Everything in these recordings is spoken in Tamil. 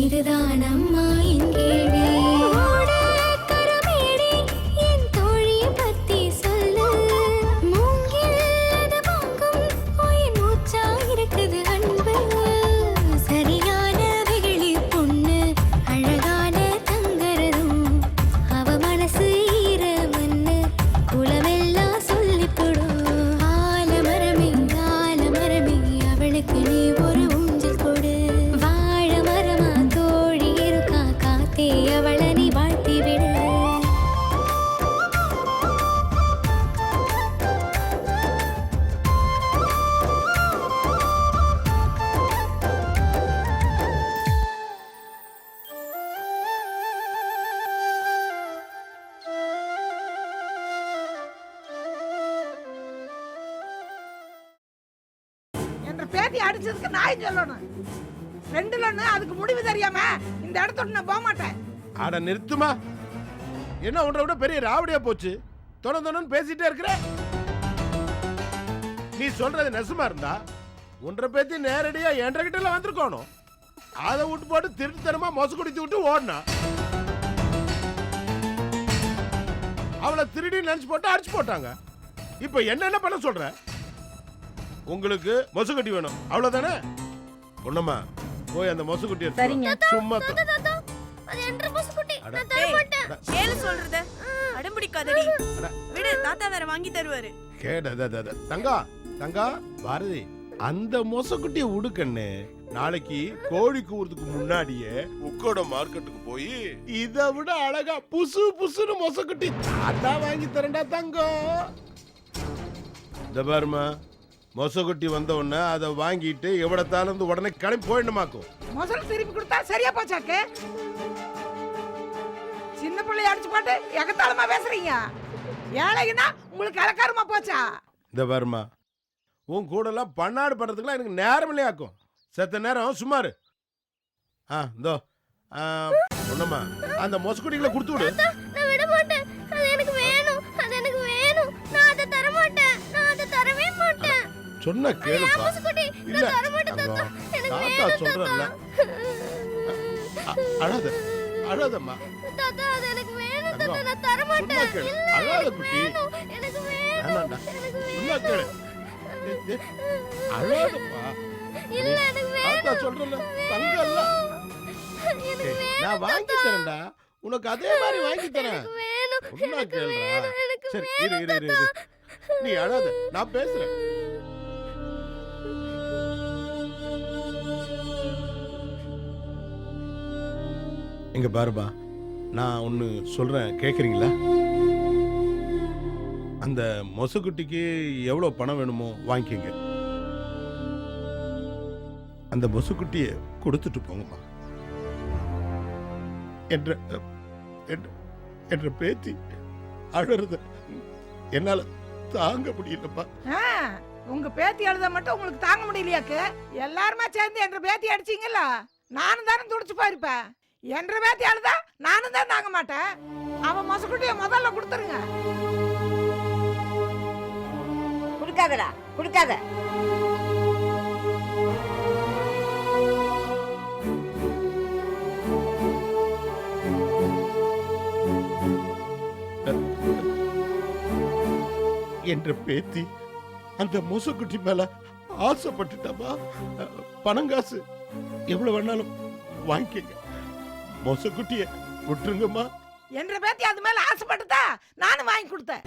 இதுதான் அம்மா என் கேள்வி. கரமேடி என் தோழியை பத்தி சொல்லு. மூங்கில் அது வாங்கும் உயிர் மூச்சா இருக்குது அன்பு. சரியான வெகுளி பொண்ணு அழகான தங்கரதும். அவ மனசு ஈரமன்னு குலமெல்லாம் சொல்லி கொடும். ஆலமரமே ஆலமரமே அவளுக்கு நீ ஒரு ஊஞ்சல் கொடு. வாழ மரமா தோழி இருக்கா காத்தே அவளை நீ வாழ்த்தி விடு. என்ற பேட்டி அடிச்சதுக்கு நாய் சொல்லணும். ரெண்டுல ஒண்ணு அதுக்கு முடிவு தெரியாம இந்த இடத்தோட நான் போக மாட்டேன். அட நிறுத்துமா, என்ன ஒன்றை விட பெரிய ராவடியா போச்சு. தொணன்னு பேசிட்டே இருக்கிற. நீ சொல்றது நெசமா இருந்தா ஒன்றை பேத்தி நேரடியா என்ற கிட்ட வந்திருக்கணும். அதை விட்டு போட்டு திருட்டுத்தனமா மொச குடித்து விட்டு ஓடனா அவளை திருடி நினைச்சு போட்டு அடிச்சு போட்டாங்க. இப்ப என்ன பண்ண சொல்ற? உங்களுக்கு மொசுக்குட்டி வேணும் அவ்வளவுதானே? பொண்ணம்மா போய் அந்த மொசுக்குட்டியை சும்மா அது என்ற மொசுக்குட்டி நான் தர மாட்டேன். கேளு சொல்றத அடம்பிடிக்காதடி. விடு, தாத்தா வேற வாங்கி தருவாரு. கேட தங்கா தங்கா பாரதி, அந்த மொசக்குட்டியை உடுக்கண்ணே. நாளைக்கு கோழி கூறதுக்கு முன்னாடியே உக்கோட மார்க்கெட்டுக்கு போய் இதை விட அழகா புசு புசுன்னு மொசக்குட்டி தாத்தா வாங்கி தரண்டா தங்கம். இந்த பாருமா, மொசக்குட்டி வந்த உடனே அதை வாங்கிட்டு எவ்வளத்தாலும் இருந்து உடனே கிளம்பி போயிடணுமாக்கும். முதல் திருப்பி கொடுத்தா சரியா போச்சாக்கு. சின்ன பிள்ளைய அடிச்சு போட்டு எகத்தாளமா பேசுறீங்க. ஏழைக்குன்னா உங்களுக்கு அலக்காரமா போச்சா? இந்த பாருமா, உன் கூட எல்லாம் பன்னாடு பண்றதுக்குலாம் எனக்கு நேரம் இல்லையாக்கும். செத்த நேரம் சும்மாரு. இந்தோ ஒண்ணுமா அந்த மொசக்குட்டிகளை கொடுத்து விடு. நான் விட மாட்டேன். அது எனக்கு வேணும். அது எனக்கு வேணும். நான் அதை தர மாட்டேன். நான் அதை தரவே மாட்டேன். சொன்ன கேளுப்பா. இல்ல தர மாட்டேன் தாத்தா. எனக்கு தாத்தா சொல்றல. அழாத அழாதம்மா. தாத்தா அது எனக்கு வேணும் தாத்தா. நான் தர மாட்டேன். அழாத குட்டி. எனக்கு வேணும். சொன்ன கேளு. அழாதப்பா. இல்ல எனக்கு வேணும். தாத்தா சொல்றல தங்கல்ல. நான் வாங்கி தரேன்டா. உனக்கு அதே மாதிரி வாங்கி தரேன். சொன்ன கேளுடா. சரி இரு. நீ அழாத, நான் பேசுறேன். இங்க பாருப்பா, நான் ஒன்னு சொல்றேன், கேக்குறீங்களா? அந்த மொசக்குட்டிக்கு எவ்வளவு பணம் வேணுமோ வாங்கிக்கங்க. அந்த மொசக்குட்டியை கொடுத்துட்டு போங்கப்பா. என்ற பேத்தி அழறத என்னால தாங்க முடியலப்பா. உங்க பேத்தி அழுத மட்டும் உங்களுக்கு தாங்க முடியலையாக்கு? எல்லாருமா சேர்ந்து என்ற பேத்தி அடிச்சீங்கல்ல, நானும் தானே துடிச்சு போயிருப்பேன். என்ற பேத்தி அழுதா நானும் தான் தாங்க மாட்டேன். அவன் மொசக்குட்டிய முதல்ல கொடுத்துருங்க. கொடுக்காதடா, கொடுக்காத. என்ற பேத்தி அந்த மொசக்குட்டி மேல ஆசைப்பட்டுட்டாமா. பணங்காசு எவ்வளவு வேணாலும் வாங்கிக்கங்க. மொசக்குட்டிய விட்டுருங்கம்மா. என்ற பேத்தி அது மேல ஆசைப்பட்டுதா நானும் வாங்கி கொடுத்தேன்.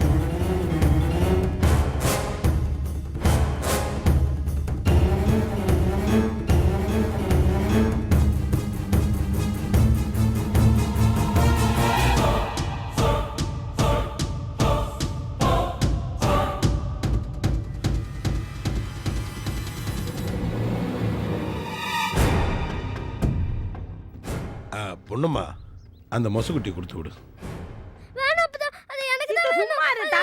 பொண்ணுமா, அந்த மொசக்குட்டி கொடுத்து விடு. வேணாம் அப்பா. அது எனக்கு தான் வேணும். சும்மா இருடா.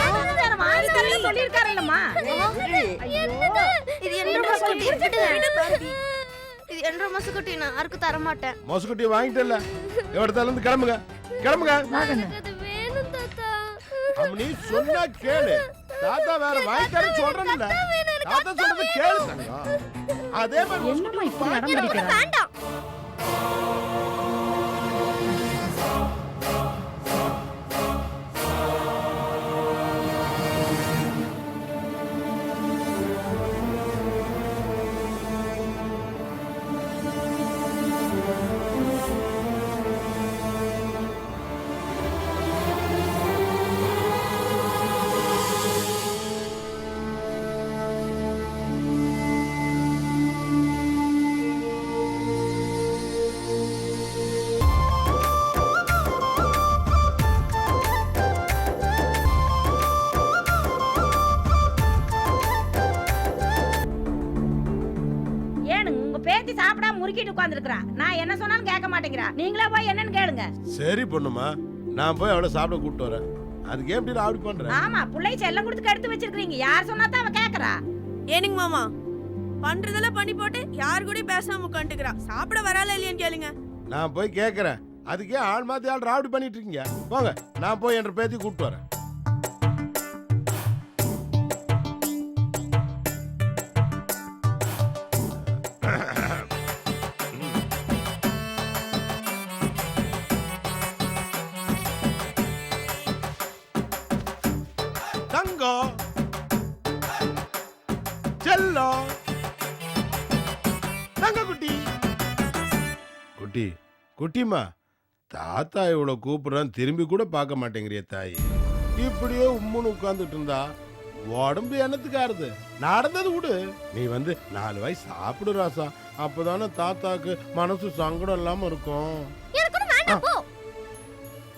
மாரி சொல்லிருக்காரல்லம்மா. இது என்ற மொசக்குட்டி. விடு பாரதி. இது என்ற மொசக்குட்டி நான் யாருக்கு தர மாட்டேன். மொசக்குட்டியை வாங்கிட்டல, எவ்வளத்தால இருந்து கிளம்புங்க. அது வேணும் தாத்தா. நீ சொன்னா கேளு. தாத்தா வேற வாங்கி தர சொல்றேன்ல. தாத்தா சொல்றது கேளு தங்கம். அதே மாதிரி என்னம்மா இப்படி அடம் பிடிக்கிறா? வேண்டாம். தான் முறுக்கிட்டு உட்கார்ந்துருக்கான். நான் என்ன சொன்னாலும் கேட்க மாட்டேங்கிறா. நீங்களே போய் என்னன்னு கேளுங்க. சரி பொண்ணுமா, நான் போய் அவளை சாப்பிட கூப்பிட்டு வரேன். அதுக்கு எப்படி நான் அப்படி பண்றேன்? ஆமா, புள்ளை செல்லம் கொடுத்து கெடுத்து வச்சிருக்கீங்க. யார் சொன்னா தான் அவ கேக்குறா. ஏனுங்க மாமா, பண்றதெல்லாம் பண்ணி போட்டு யாரு கூட பேசாம உட்காந்துக்கிறா. சாப்பிட வரால இல்லையான்னு கேளுங்க. நான் போய் கேட்கறேன். அதுக்கே ஆள் மாத்தி ஆள் ராவடி பண்ணிட்டு இருக்கீங்க. போங்க, நான் போய் என்ற பேத்தி கூப்பிட்டு வரேன். தங்கம், செல்லம், தங்க குட்டி, குட்டி குட்டிமா, தாத்தா இவ்வளவு கூப்பிடுறான், திரும்பி கூட பார்க்க மாட்டேங்கிறிய தாய். இப்படியே உம்முன்னு உட்கார்ந்துட்டு இருந்தா உடம்பு என்னத்துக்கு ஆறுது? நடந்தது விடு. நீ வந்து 4 வாய் சாப்பிடு ராசா. அப்பதானே தாத்தாக்கு மனசு சங்கடம் இல்லாம இருக்கும்.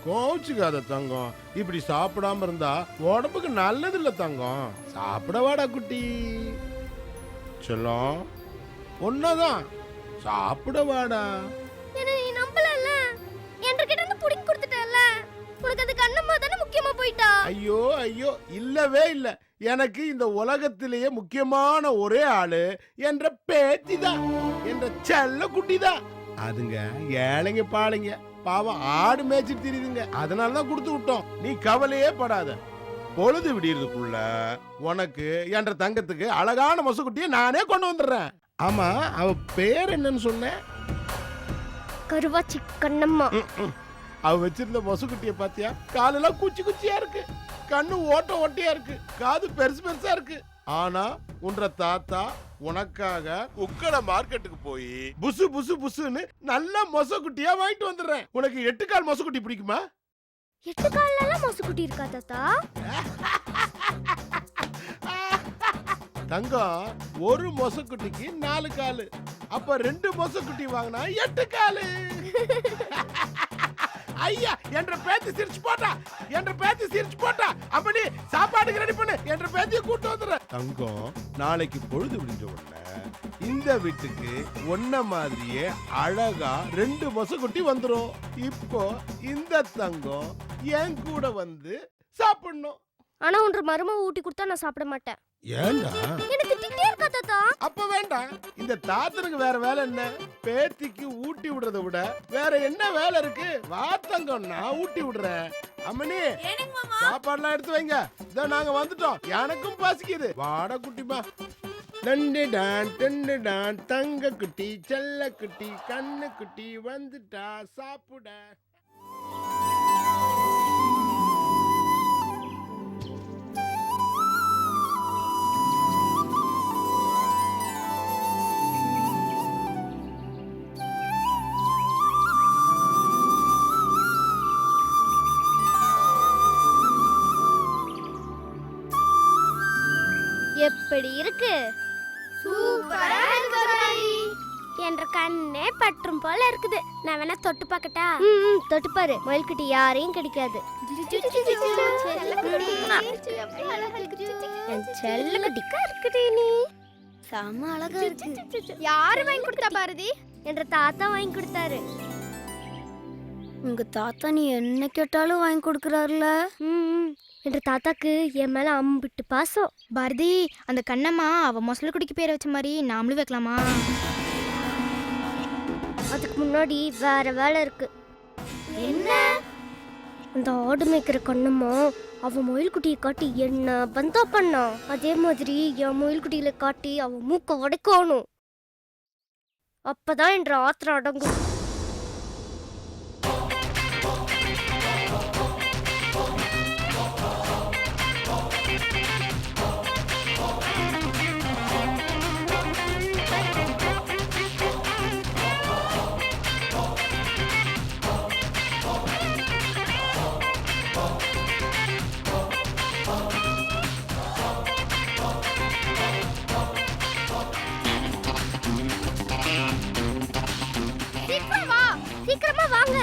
கோச்சுக்காத தங்கம். இப்படி சாப்பிடாம இருந்தா உடம்புக்கு நல்லது இல்ல தங்கம். சாப்பிட வாடா குட்டி. செல்லம், ஒன்னதான் சாப்பிட வாடா. என்ன நீ நம்பலல்ல? என்கிட்ட இருந்து புடிங்க கொடுத்துட்டல. உனக்கு அது கண்ணம்மா தான முக்கியமா போயிட்டா. ஐயோ ஐயோ, இல்லவே இல்ல. எனக்கு இந்த உலகத்திலேயே முக்கியமான ஒரே ஆளு என்ற பேத்தி தான், என்ற செல்ல குட்டி தான். அதுங்க ஏழைங்க பாளைங்க, பாவம் ஆடு மேய்ச்சிட்டு தெரியுதுங்க. அதனாலதான் கொடுத்து விட்டோம். நீ கவலையே படாத. பொழுது விடியறதுக்குள்ள உனக்கு என்ற தங்கத்துக்கு அழகான மொசக்குட்டியை நானே கொண்டு வந்துடுறேன். ஆமா, அவ பேர் என்னன்னு சொன்ன? கருவாச்சி கண்ணம்மா. அவ வச்சிருந்த மொசக்குட்டியை பாத்தியா? காலெல்லாம் குச்சி குச்சியா இருக்கு, கண்ணு ஓட்ட ஓட்டையா இருக்கு, காது பெருசு பெருசா இருக்கு. ஆனா உன்ற தாத்தா உனக்காக உக்கட மார்க்கெட்டுக்கு போய் புசு புசு புசுன்னு நல்ல மொசக்குட்டியா வாங்கிட்டு வந்துடுறேன். உனக்கு 8 கால் மொசக்குட்டி பிடிக்குமா? 8 கால்ல மொசக்குட்டி இருக்கா தாத்தா? தங்கம், ஒரு மொசக்குட்டிக்கு 4 காலு. அப்ப 2 மொசக்குட்டி வாங்கினா 8 காலு. ஐயா, என்ற பேத்தி சிரிச்சு போட்டா, என்ற பேத்தி சிரிச்சு போட்டா. அப்ப நீ சாப்பாடுக்கு ரெடி பண்ணு, என்ற பேத்தியை கூட்டு வந்துடுற. தங்கம், நாளைக்கு பொழுது விடிஞ்ச உடனே இந்த வீட்டுக்கு ஒன்ன மாதிரியே அழகா 2 மொசக்குட்டி வந்துரும். இப்போ இந்த தங்கம் என் கூட வந்து சாப்பிடணும். ஆனா உன்ற மரும ஊட்டி கொடுத்தா நான் சாப்பிட மாட்டேன். ஏண்டா? என்ன திட்டிட்டே இருக்கா தாத்தா? அப்ப வேண்டாம். இந்த தாத்தனுக்கு வேற வேலை என்ன? பேத்திக்கு ஊட்டி விடுறதை விட வேற என்ன வேலை இருக்கு? வா தங்கம், நான் ஊட்டி விடுறேன். அம்மனி, ஏனுங்க மாமா, சாப்பாடுலாம் எடுத்து வைங்க. இதோ நாங்க வந்துட்டோம். எனக்கும் பசிக்குது. வாட குட்டிமா. டண்டு டான் டண்டு டான், தங்க குட்டி, செல்ல குட்டி, கண்ணு குட்டி வந்துட்டா சாப்பிட. எப்படி இருக்கு? சூப்பரா இருக்கு பாரி. என்ற கண்ணே பற்றும் போல இருக்குது. நான் வேணா தொட்டு பார்க்கட்டா? தொட்டு பாரு. மயில்குட்டி யாரையும் கிடைக்காது. செல்லக்குட்டி இருக்குடி நீ. செம அழகா இருக்கு. யாரு வாங்கி கொடுத்தா பாரதி? என்ற தாத்தா வாங்கி கொடுத்தாரு. உங்க தாத்தா நீ என்ன கேட்டாலும் வாங்கி கொடுக்கறாருல. என்ற தாத்தாக்கு என் மேல அம்பிட்டு பாசம். பாரதி, அந்த கண்ணம்மா அவ மொசல குடிக்கு பேரை வச்ச மாதிரி நாமளும் வைக்கலாமா? அதுக்கு முன்னாடி வேற வேலை இருக்கு. என்ன? அந்த ஆடு மேய்க்கிற கண்ணம்மா அவ மயில்குட்டியை காட்டி என்ன பந்தா பண்ணா, அதே மாதிரி என் மயில்குட்டியில காட்டி அவ மூக்க உடைக்கணும். அப்பதான் என்ற ஆத்திரம் அடங்கும். சீக்கிரமா வாங்க.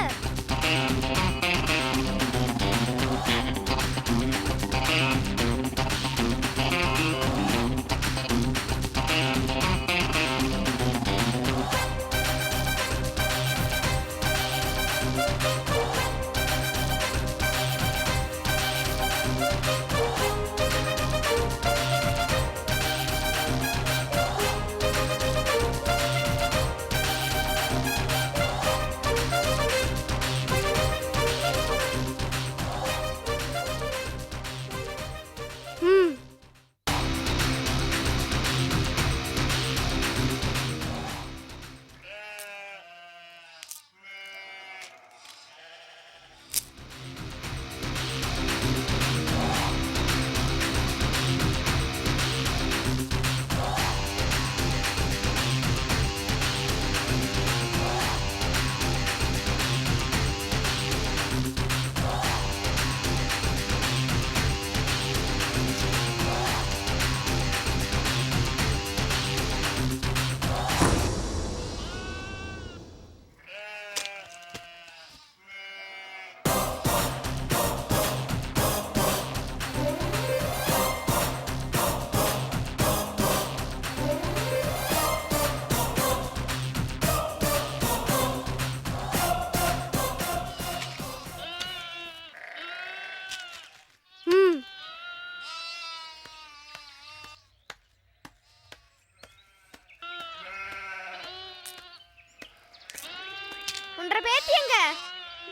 உன்ற பேத்தி எங்க?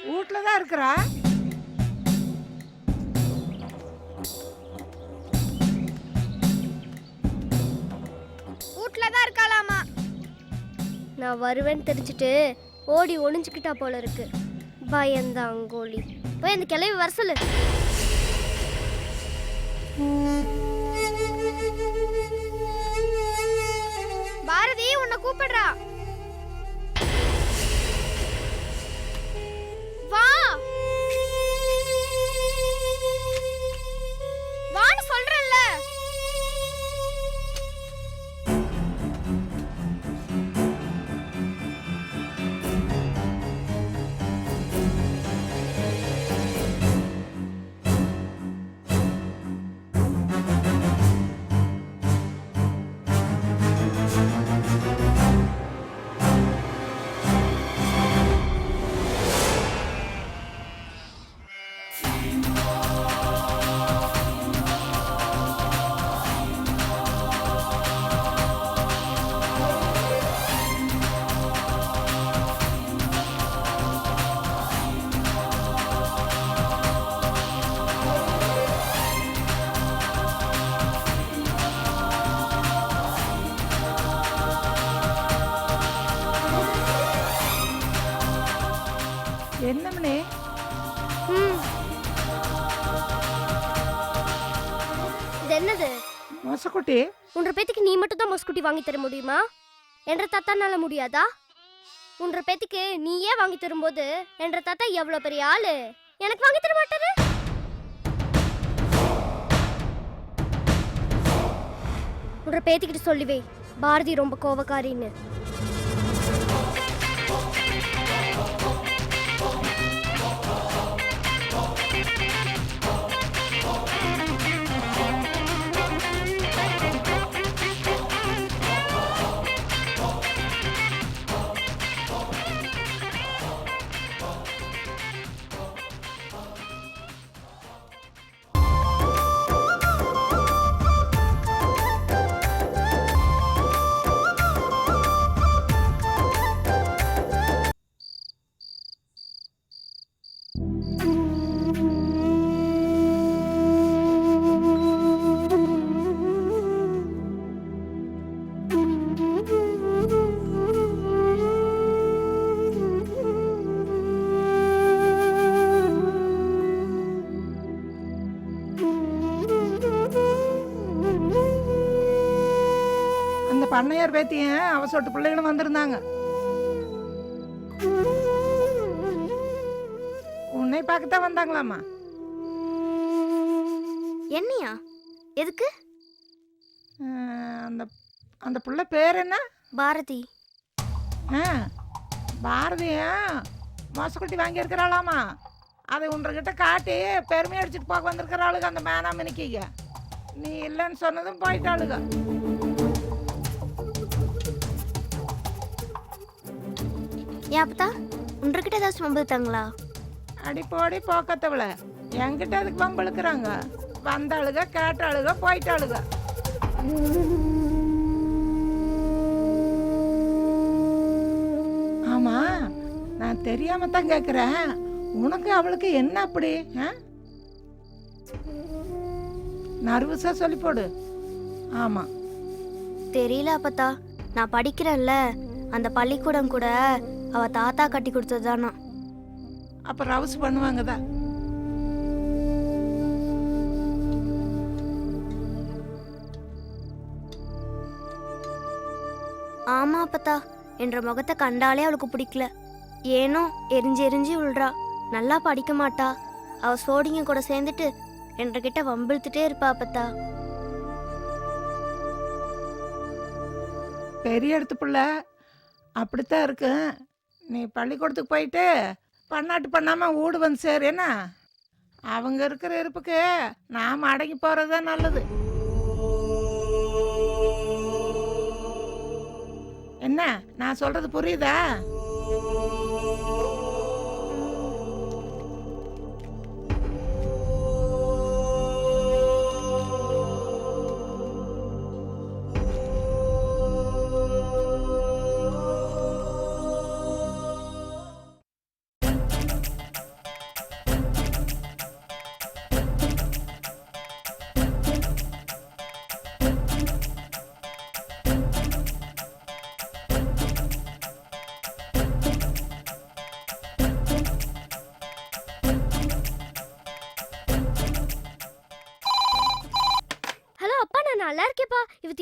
வீட்டுல தான் இருக்கிறா. வீட்ல தான் இருக்காளாமா. நான் வருவேன்னு தெரிஞ்சுட்டு ஓடி ஒளிஞ்சுக்கிட்டா போல இருக்கு. பயந்த அங்கோலி. போய் அந்த கிளவி வர சொல்லு. பாரதி உன்னை கூப்பிடுறா. வா வான்னு சொல்றேன்ல. என்னம்னே? இது என்னது? மொசக்குட்டி. உன்ற பேத்திக்கு நீ மட்டும் தான் மொஸ்குட்டி வாங்கி தர முடியுமா? என்ற தாத்தானால முடியாதா? உன்ற பேத்திக்கு நீயே வாங்கி தரும்போது என்ற தாத்தா எவ்வளவு பெரிய ஆளு, எனக்கு வாங்கி தர மாட்டாரு? உன்ற பேத்திக்கிட்ட சொல்லுவே பாரதி ரொம்ப கோவக்காரின்னு. அந்த பண்ணையார் பேத்தியும் அவ சொட்டு பிள்ளைகளும் வந்திருந்தாங்க. உன்னை பார்க்கத்தான் வந்தாங்களாமா. என்னையா? எதுக்கு? அந்த அந்த பிள்ளை பேர் என்ன? பாரதி. பாரதியா மொசக்குட்டி வாங்கி இருக்கிறாளாமா. அதை உன்கிட்ட காட்டி பெருமையை அடிச்சுட்டு போக வந்திருக்கிறாளுங்க அந்த மேனாமினிக்கிங்க. நீ இல்லைன்னு சொன்னதும் போயிட்டாளுங்க. ஏப்பத்தா உன்கிட்ட ஏதாச்சும் வம்புத்தாங்களா? அடிப்போடி போக்கத்தவள என்கிட்ட அதுக்கு வம்பளுக்குறாங்க. வந்தாளுக கேட்டாளுக போயிட்டாளுக. ஆமா, நான் தெரியாம தான் கேட்குறேன். உனக்கு அவளுக்கு என்ன அப்படி? நர்வஸா சொல்லி போடு. ஆமா தெரியல அப்பத்தா. நான் படிக்கிறேன்ல, அந்த பள்ளிக்கூடம் கூட அவ தாத்தா கட்டி கொடுத்ததுதானா. அப்ப ரவுஸ் பண்ணுவாங்க தான். ஆமா அப்பத்தா, என்ற முகத்தை கண்டாலே அவளுக்கு பிடிக்கல. ஏனோ எரிஞ்சு எரிஞ்சு விழுறா. நல்லா படிக்க மாட்டா. அவ சோடிங்க கூட சேர்ந்துட்டு என்கிட்ட வம்பிழுத்துட்டே இருப்பா அப்பத்தா. பெரிய இடத்து பிள்ளை அப்படித்தான் இருக்கு. நீ பள்ளிக்கூடத்துக்கு போயிட்டு பண்ணாட்டு பண்ணாம ஊடு வந்து சேரு. என்ன அவங்க இருக்கிற இருப்புக்கு நாம அடங்கி போறதுதான் நல்லது. என்ன நான் சொல்றது புரியுதா?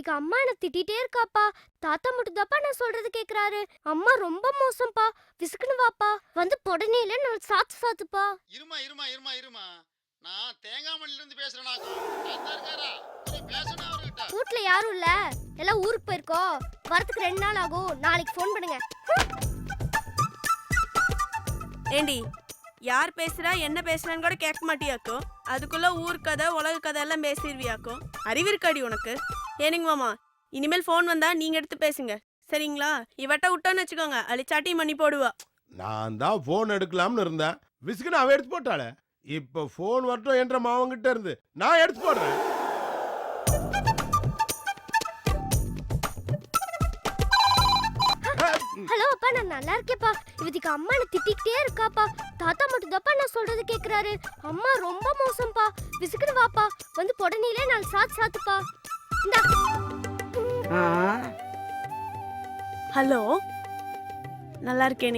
இவதிக்கு அம்மா என்ன திட்டிட்டே இருக்காப்பா. தாத்தா மட்டும் தாப்பா நான் சொல்றது கேக்குறாரு. அம்மா ரொம்ப மோசம்ப்பா. விசுக்குன்னு வாப்பா. வந்து பொடனில நான் சாத்துப்பா. இருமா நான் தேங்காமணில இருந்து பேசுறேனாக்கும். தாத்தா இருக்காரா? கொஞ்சம் பேசணும் அவர்கிட்ட. வீட்ல யாரும் இல்ல. எல்லாம் ஊருக்கு போயிருக்கோம். வரதுக்கு 2 நாள் ஆகும். நாளைக்கு ஃபோன் பண்ணுங்க. ஏண்டி யார் பேசுறா என்ன பேசுறான்னு கூட கேட்க மாட்டியாக்கும். அதுக்குள்ள ஊர் கதை உலக கதை எல்லாம் பேசிடுவியாக்கும். அறிவு இருக்காடி உனக்கு? ஏனுங்க மாமா, இனிமேல் ஃபோன் வந்தா நீங்க எடுத்து பேசுங்க சரிங்களா? இவட்ட விட்டோன்னு வச்சுக்கோங்க, அழிச்சாட்டி மணி போடுவா. நான் தான் போன் எடுக்கலாம்னு இருந்தேன். விசுக்குன்னு அவ எடுத்து போட்டாளே. இப்ப போன் வரட்டும் என்ற மாவங்கிட்ட இருந்து நான் எடுத்து போடுறேன். ஹலோ அப்பா, நான் நல்லா இருக்கேப்பா. இவதிக்கு அம்மா என்ன திட்டிக்கிட்டே இருக்காப்பா. தாத்தா மட்டும் தாப்பா நான் சொல்றது கேக்குறாரு. அம்மா ரொம்ப மோசம்ப்பா. விசுக்குன்னு வாப்பா. வந்து பொடனில நான் சாத்துப்பா. இந்தா. ஹலோ, நல்லா இருக்கேன்.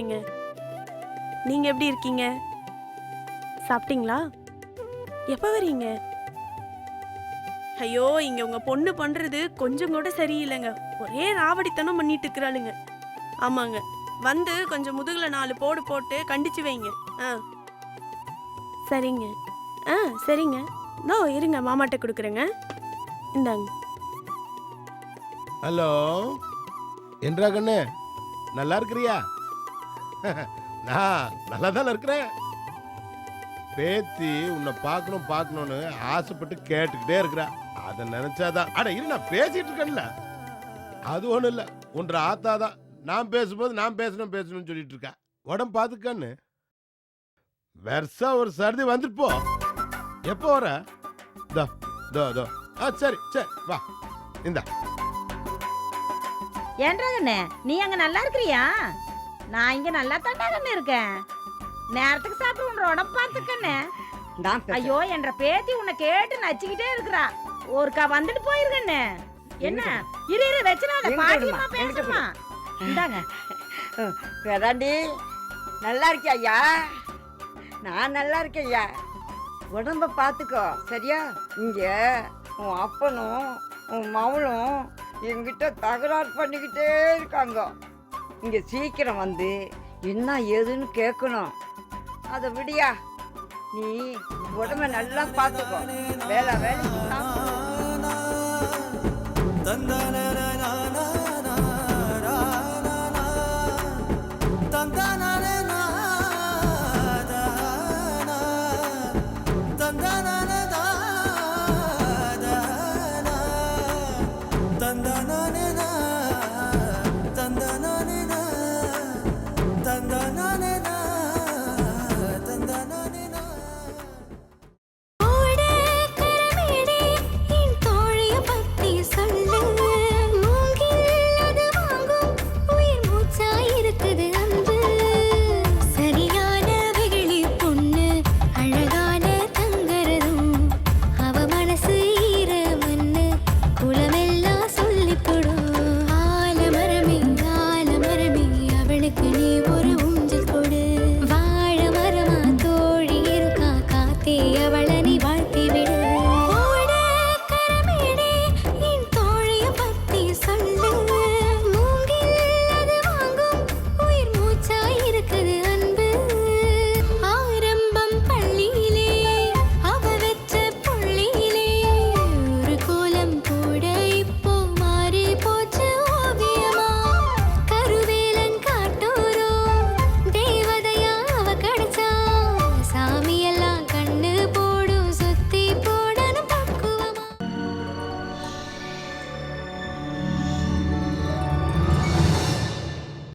நீங்க எப்படி இருக்கீங்க? சாப்பிட்டீங்களா? எப்ப வரீங்க? ஐயோ, இங்க உங்க பொண்ணு பண்றது கொஞ்சம் கூட சரியில்லைங்க. ஒரே ராவடித்தனம் பண்ணிட்டு இருக்கிறாளுங்க. ஆமாங்க, வந்து கொஞ்சம் முதுகுல 4 போடு போட்டு கண்டிச்சு வைங்க. சரிங்க. சரிங்க. நோ இருங்க, மாமாட்ட கொடுக்குறேங்க. இந்தாங்க. ஹலோ என்றா கண்ணு, நல்லா இருக்கிறியா? நான் நல்லா தானே இருக்கிறேன். பேத்தி உன்னை பார்க்கணும்னு ஆசைப்பட்டு கேட்டுக்கிட்டே இருக்கிறா. அதை நினைச்சாதான். அட இரு, நான் பேசிட்டு இருக்கேன்ல. அது ஒண்ணும் இல்ல, உன்ற ஆத்தா தான் நான் பேசும்போது நான் பேசணும்னு சொல்லிட்டு இருக்கா. உடம்பு பார்த்துக்கன்னு வெர்சா ஒரு சர்தி வந்துட்டு போ. எப்போ வர? தோ சரி வா. இந்த ஏன்றா கண்ணு, நீ அங்க நல்லா இருக்கிறியா? நான் இங்க நல்லா தாண்டா கண்ணு இருக்கேன். நேரத்துக்கு சாப்பிட்டு உன் உடம்பு பார்த்துக்கண்ணு. ஐயோ, என்ற பேத்தி உன்னை கேட்டு நச்சுக்கிட்டே இருக்கிறா. ஒருக்கா வந்துட்டு போயிருக்கண்ணு. என்ன இரு வச்சுனாத, பாட்டியம்மா பேசுமா. இந்தாங்க. பேராண்டி, நல்லா இருக்கியா ஐயா? நான் நல்லா இருக்கேன் ஐயா. உடம்ப பார்த்துக்கோ சரியா? இங்க உன் அப்பனும் உன் மவளும் என்கிட்ட தகராறு பண்ணிக்கிட்டே இருக்காங்க. இங்க சீக்கிரம் வந்து என்ன ஏதுன்னு கேட்கணும். அதை விடியா, நீ உடம்ப நல்லா பார்த்துக்கோ. வேலை சாப்பிடு.